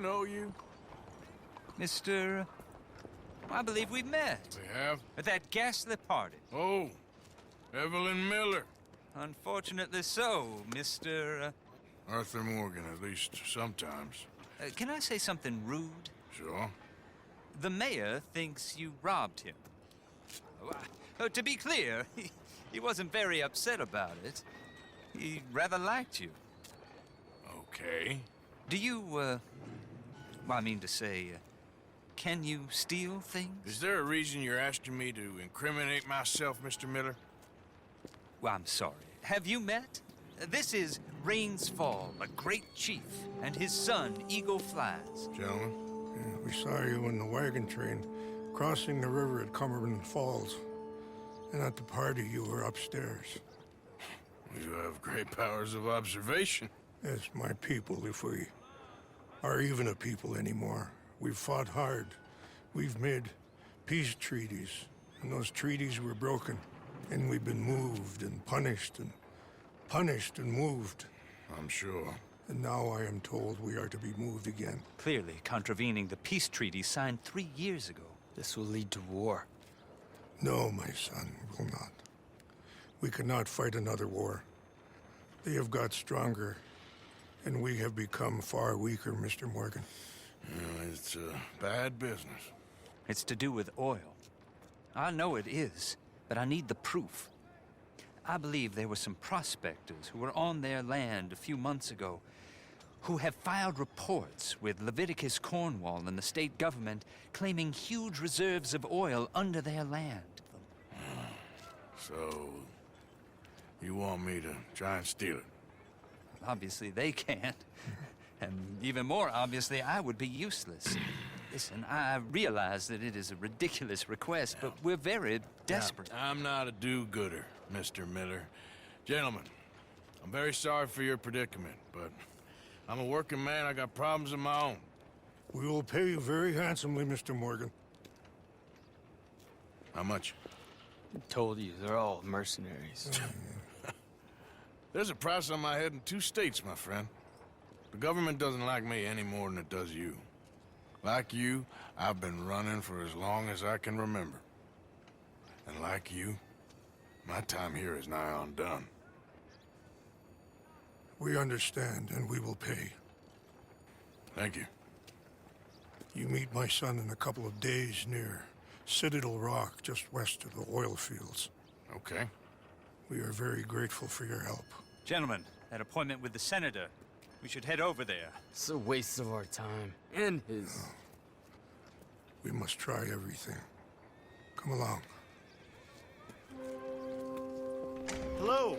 know you. Mr. I believe we met. We have? At that ghastly party. Oh, Evelyn Miller. Unfortunately so, Mr. Arthur Morgan, at least sometimes. Can I say something rude? Sure. The mayor thinks you robbed him. To be clear, he wasn't very upset about it. He rather liked you. Okay. Do you, well, I mean to say, can you steal things? Is there a reason you're asking me to incriminate myself, Mr. Miller? Well, I'm sorry. Have you met? This is Rains Fall, a great chief, and his son, Eagle Flies. Gentlemen? Yeah, we saw you in the wagon train, crossing the river at Cumberland Falls. And at the party, you were upstairs. You have great powers of observation. Yes, my people, if we are even a people anymore. We've fought hard. We've made peace treaties, and those treaties were broken. And we've been moved and punished and moved. I'm sure. And now I am told we are to be moved again. Clearly contravening the peace treaty signed 3 years ago. This will lead to war. No, my son, will not. We cannot fight another war. They have got stronger, and we have become far weaker, Mr. Morgan. It's bad business. It's to do with oil. I know it is, but I need the proof. I believe there were some prospectors who were on their land a few months ago who have filed reports with Leviticus Cornwall and the state government claiming huge reserves of oil under their land. So, you want me to try and steal it? Obviously they can't. And even more obviously, I would be useless. Listen, I realize that it is a ridiculous request, but we're very desperate. Now, I'm not a do-gooder, Mr. Miller. Gentlemen, I'm very sorry for your predicament, but I'm a working man. I got problems of my own. We will pay you very handsomely, Mr. Morgan. How much? I told you, they're all mercenaries. There's a price on my head in 2 states, my friend. The government doesn't like me any more than it does you. Like you, I've been running for as long as I can remember. And like you, my time here is nigh on done. We understand, and we will pay. Thank you. You meet my son in a couple of days near Citadel Rock, just west of the oil fields. Okay. We are very grateful for your help. Gentlemen, that appointment with the senator. We should head over there. It's a waste of our time. And his. We must try everything. Come along. Hello,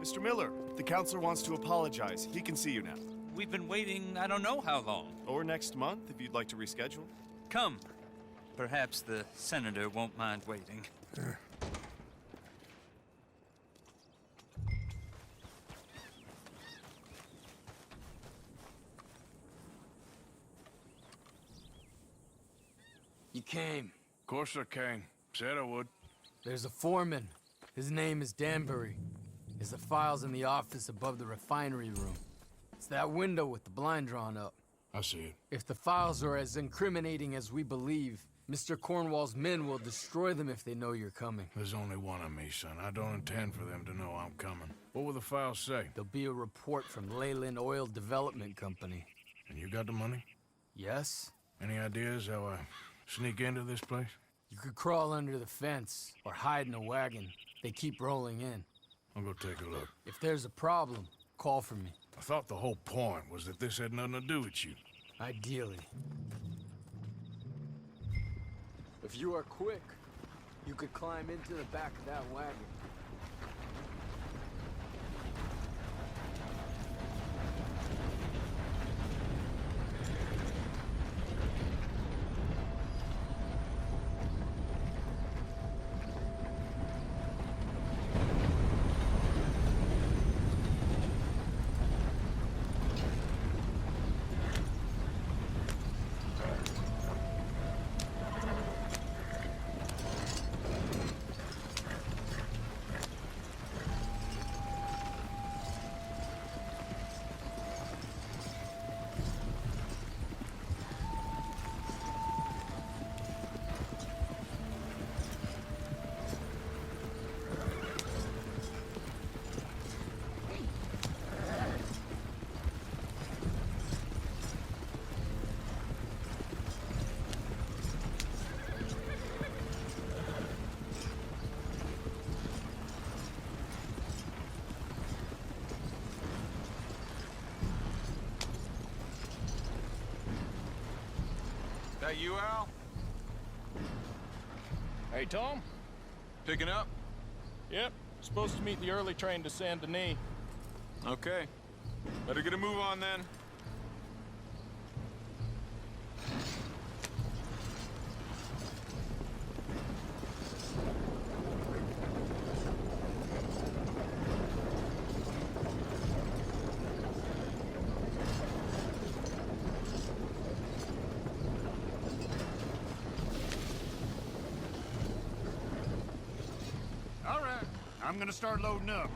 Mr. Miller. The counselor wants to apologize. He can see you now. We've been waiting I don't know how long. Or next month, if you'd like to reschedule. Come. Perhaps the senator won't mind waiting. You came. Of course I came. Said I would. There's a foreman. His name is Danbury. There's the files in the office above the refinery room. It's that window with the blind drawn up. I see it. If the files are as incriminating as we believe, Mr. Cornwall's men will destroy them if they know you're coming. There's only one of me, son. I don't intend for them to know I'm coming. What will the files say? There'll be a report from Leyland Oil Development Company. And you got the money? Yes? Any ideas how I sneak into this place? You could crawl under the fence or hide in a wagon. They keep rolling in. I'll go take a look. If there's a problem, call for me. I thought the whole point was that this had nothing to do with you. Ideally. If you are quick, you could climb into the back of that wagon. That you, Al? Hey, Tom? Picking up? Yep. Supposed to meet the early train to Saint Denis. Okay. Better get a move on then. All right, I'm gonna start loading up.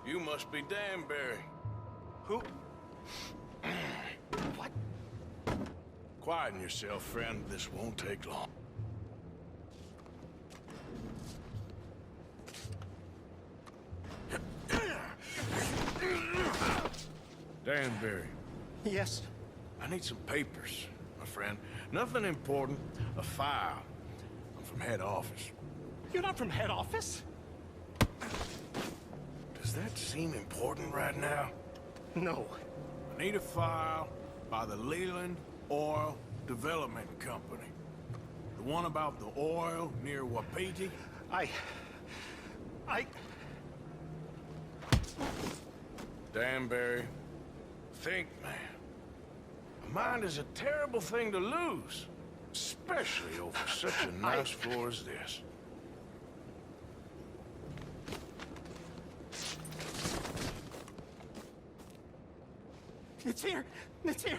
You must be Danbury. Who? What? Quieten yourself, friend. This won't take long. Danbury, Yes. I need some papers, my friend. Nothing important. A file. I'm from head office. You're not from head office? Does that seem important right now? No. I need a file by the Leland Oil Development Company. The one about the oil near Wapiti? I... Danbury, think, man. A mind is a terrible thing to lose, especially over such a nice floor as this. It's here! It's here!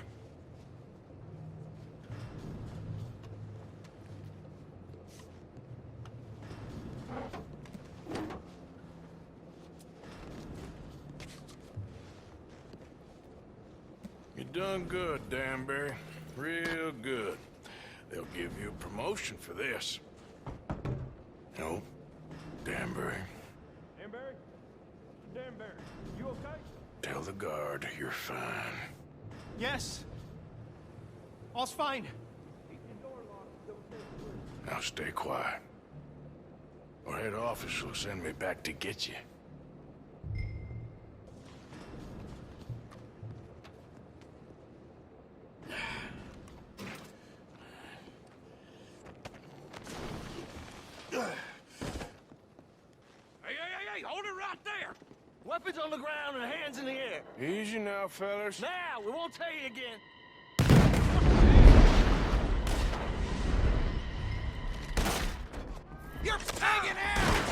You done good, Danbury. Real good. They'll give you a promotion for this. No, Danbury. Danbury? Danbury, you okay? Tell the guard you're fine. Yes. All's fine. Now stay quiet. Or head office will send me back to get you. Hey, hold it right there! Weapons on the ground and hands in the air. Easy now, fellas. Now, we won't tell you again. You're hanging out!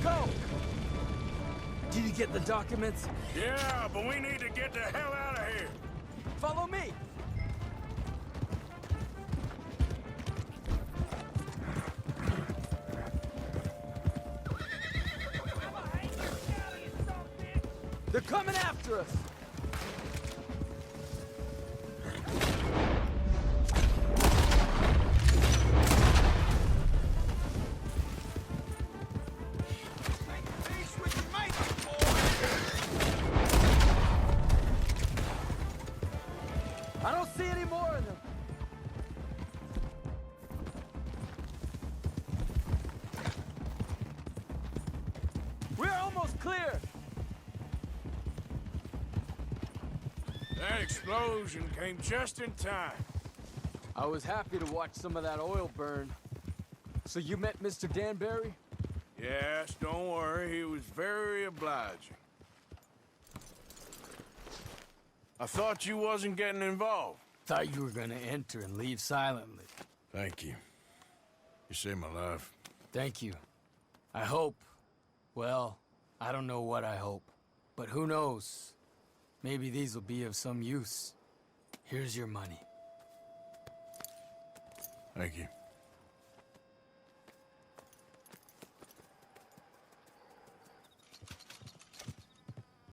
go! Did you get the documents? Yeah, but we need to get the hell out of here. Follow me! They're coming after us! I don't see any more of them. We're almost clear. That explosion came just in time. I was happy to watch some of that oil burn. So you met Mr. Danbury? Yes, don't worry, he was very obliging. I thought you wasn't getting involved. Thought you were gonna enter and leave silently. Thank you. You saved my life. Thank you. I hope. Well, I don't know what I hope. But who knows? Maybe these will be of some use. Here's your money. Thank you.